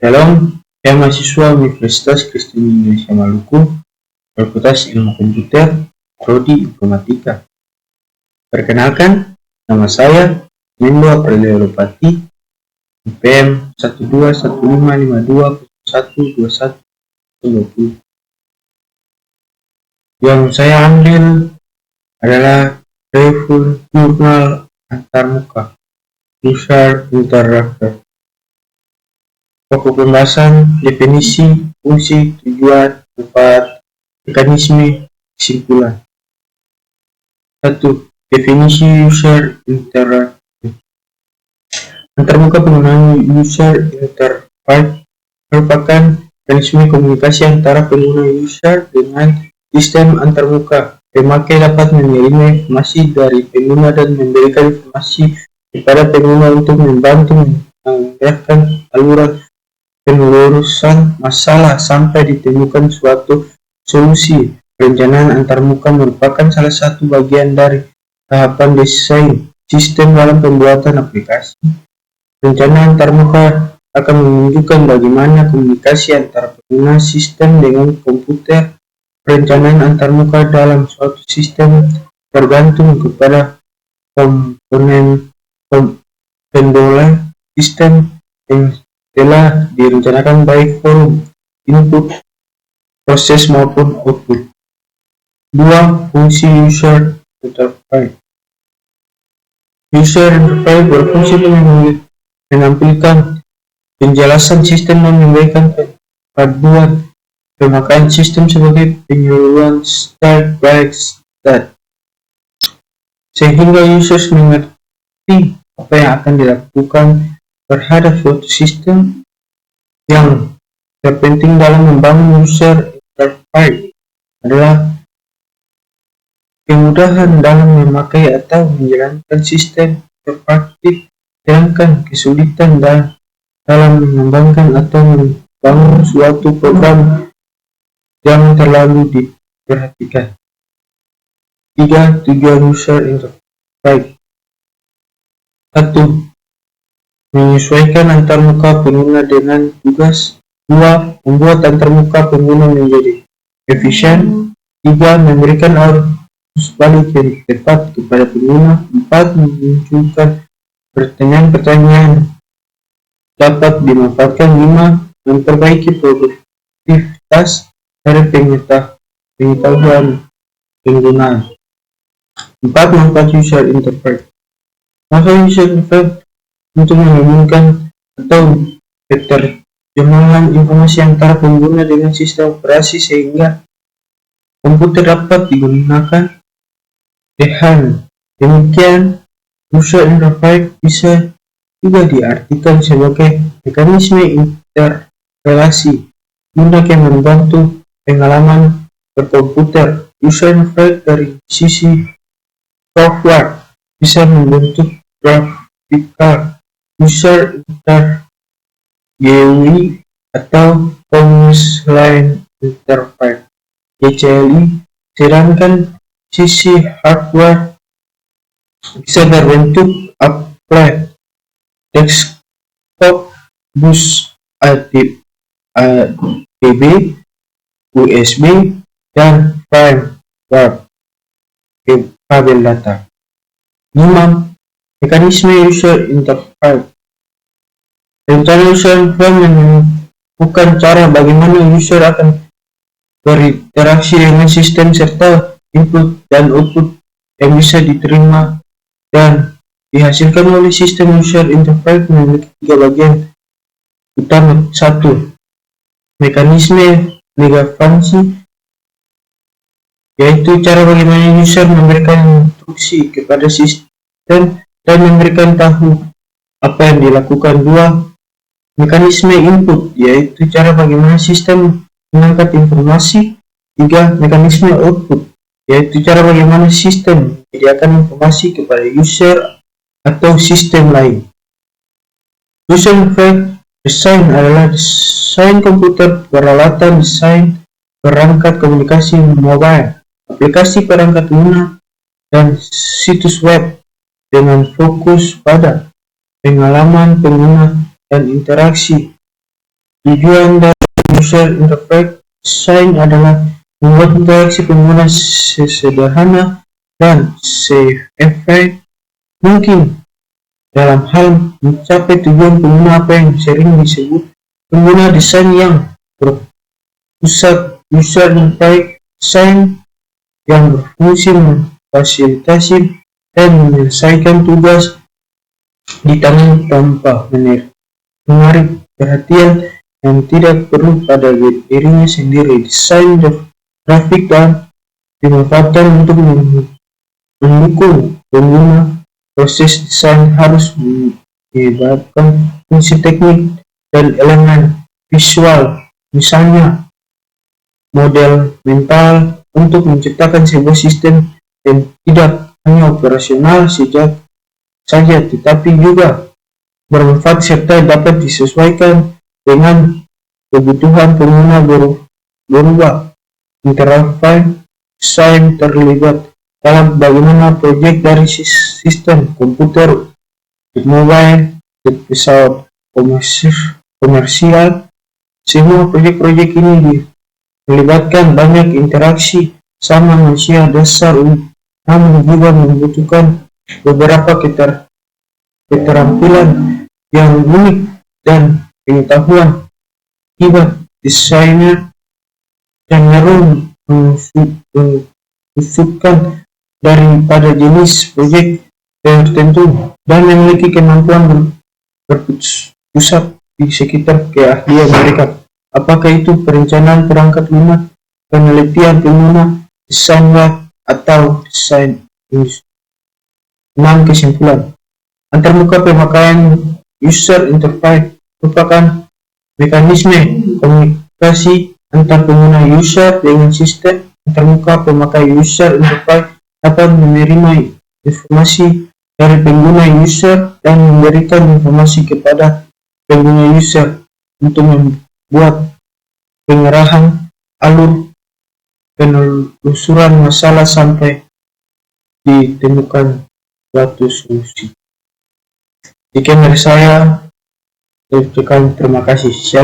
Shalom, saya mahasiswa Universitas Kristen Indonesia Maluku, Fakultas Ilmu Komputer, Prodi Informatika. Perkenalkan, nama saya Mendo Aprilia Lopati, IPM 121552012120. Yang saya ambil adalah review jurnal antarmuka, user interactive. Pokok pembahasan, definisi, fungsi, tujuan, manfaat, mekanisme, kesimpulan. 1. Definisi user interface. Antarmuka penggunaan user interface merupakan mekanisme komunikasi antara pengguna user dengan sistem antarmuka. Pemakai dapat menerima informasi dari pengguna dan memberikan informasi kepada pengguna untuk membantu menggerakkan aluran penelusuran masalah sampai ditemukan suatu solusi. Perencanaan antarmuka merupakan salah satu bagian dari tahapan desain sistem dalam pembuatan aplikasi. Rencana antarmuka akan menunjukkan bagaimana komunikasi antara pengguna sistem dengan komputer. Perencanaan antarmuka dalam suatu sistem bergantung kepada komponen pendola sistem yang telah direncanakan baik forum, input, proses maupun output. 2. Fungsi user interface. User interface berfungsi menampilkan penjelasan sistem dan memberikan panduan pemakaian sistem sebagai penyuluhan start by start, sehingga user mengerti apa yang akan dilakukan terhadap suatu sistem. Yang terpenting dalam membangun user interface adalah kemudahan dalam memakai atau menjalankan sistem interaktif, sedangkan kesulitan dalam mengembangkan atau membangun suatu program yang terlalu diperhatikan. 3. Tujuan user interface. 1. Menyesuaikan antarmuka pengguna dengan tugas. 2. Membuat antarmuka pengguna menjadi efisien. 3. Memberikan arus balik yang tepat kepada pengguna. 4. Memunculkan pertanyaan-pertanyaan dapat dimanfaatkan. 5. Memperbaiki produktivitas dari pengetahuan pengguna. 4. Manfaat user interface. Manfaat user interface untuk menghubungkan atau penerjemahan informasi antara pengguna dengan sistem operasi sehingga komputer dapat digunakan. Dengan demikian, user interface bisa juga diartikan sebagai mekanisme interrelasi guna yang membantu pengalaman berkomputer. User interface dari sisi software bisa membentuk grafikal user GUI atau Commerce Line Interface (CLI), sedangkan sisi hardware bisa berbentuk applet, desktop, bus ADB, USB, dan firmware kabel data. 5. Mekanisme user interface. Rencana user interface menemukan cara bagaimana user akan berinteraksi dengan sistem serta input dan output yang bisa diterima dan dihasilkan oleh sistem. User interface memiliki 3 bagian utama. 1. Mekanisme legafansi, yaitu cara bagaimana user memberikan instruksi kepada sistem dan memberikan tahu apa yang dilakukan. 2. Mekanisme input, yaitu cara bagaimana sistem mengangkat informasi. 3. Mekanisme output, yaitu cara bagaimana sistem menyediakan informasi kepada user atau sistem lain. User interface design adalah desain komputer, peralatan, desain perangkat komunikasi mobile, aplikasi perangkat lunak, dan situs web dengan fokus pada pengalaman pengguna dan interaksi Tujuan dari user interface design adalah membuat interaksi pengguna sesederhana dan se-efektif mungkin dalam hal mencapai tujuan pengguna, apa yang sering disebut pengguna desain yang berpusat. User interface design yang berfungsi memfasilitasi dan menyelesaikan tugas di tangan tanpa menarik perhatian yang tidak perlu pada dirinya sendiri. Desain grafik dan dimanfaatkan untuk mendukung pengguna. Proses desain harus melibatkan fungsi teknik dan elemen visual, misalnya model mental, untuk menciptakan sebuah sistem yang tidak hanya operasional saja, tetapi juga bermanfaat serta dapat disesuaikan dengan kebutuhan pengguna berubah. Interface design terlibat dalam bagaimana proyek dari sistem komputer, mobile, pesawat komersial. Semua proyek-proyek ini melibatkan banyak interaksi sama manusia dasar, namun juga membutuhkan beberapa keterampilan yang unik dan pengetahuan. Akibat desainer cenderung mengkhususkan daripada jenis proyek tertentu dan memiliki kemampuan berpusat di sekitar keahlian mereka. Apakah itu perencanaan perangkat lunak, penelitian pengguna, desain web, atau desain industri. 6. Kesimpulan. Antarmuka pemakaian user interface merupakan mekanisme komunikasi antar pengguna user dengan sistem. Antarmuka pemakai user interface dapat menerima informasi dari pengguna user dan memberikan informasi kepada pengguna user untuk membuat pengerahan alur penelusuran masalah sampai ditemukan suatu solusi. Sekian dari saya. Terima kasih. Shalom.